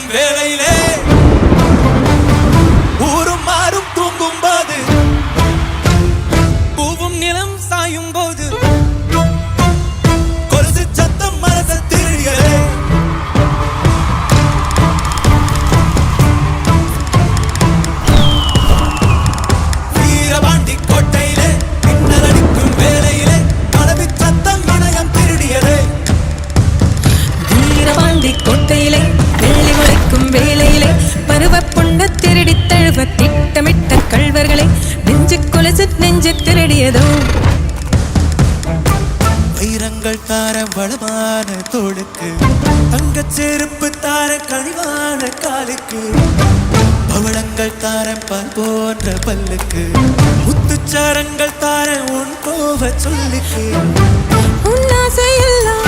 நடக்கும் வேளையிலே ஊரும் மாறும் தூங்கும் போது பூவும் நிலம் சாயும் போது கொலுசு சத்தம் மனச திருடியதே வீரபாண்டி கோட்டையிலே பின்னர் அடிக்கும் வேளையிலே கனவு சத்தம் இணையம் திருடியதே வீரபாண்டி கோட்டையிலே வெள்ளி முளைக்கும் வேளையிலே பருவ பொண்ணு திருடி தழுவ திட்டமிட்ட கள்வர்களை நெஞ்சு கொலுசு நெஞ்சு திருடியதோ வைரங்கள் தார வளமான தோளுக்கு தங்கச் செருப்பு தார கழிவான காலுக்கு பவளங்கள் தார பால் போன்ற பல்லுக்கு முத்துச்சாரங்கள் தார உன் கோவ சொல்லுக்கு உன் ஆசையெல்லாம்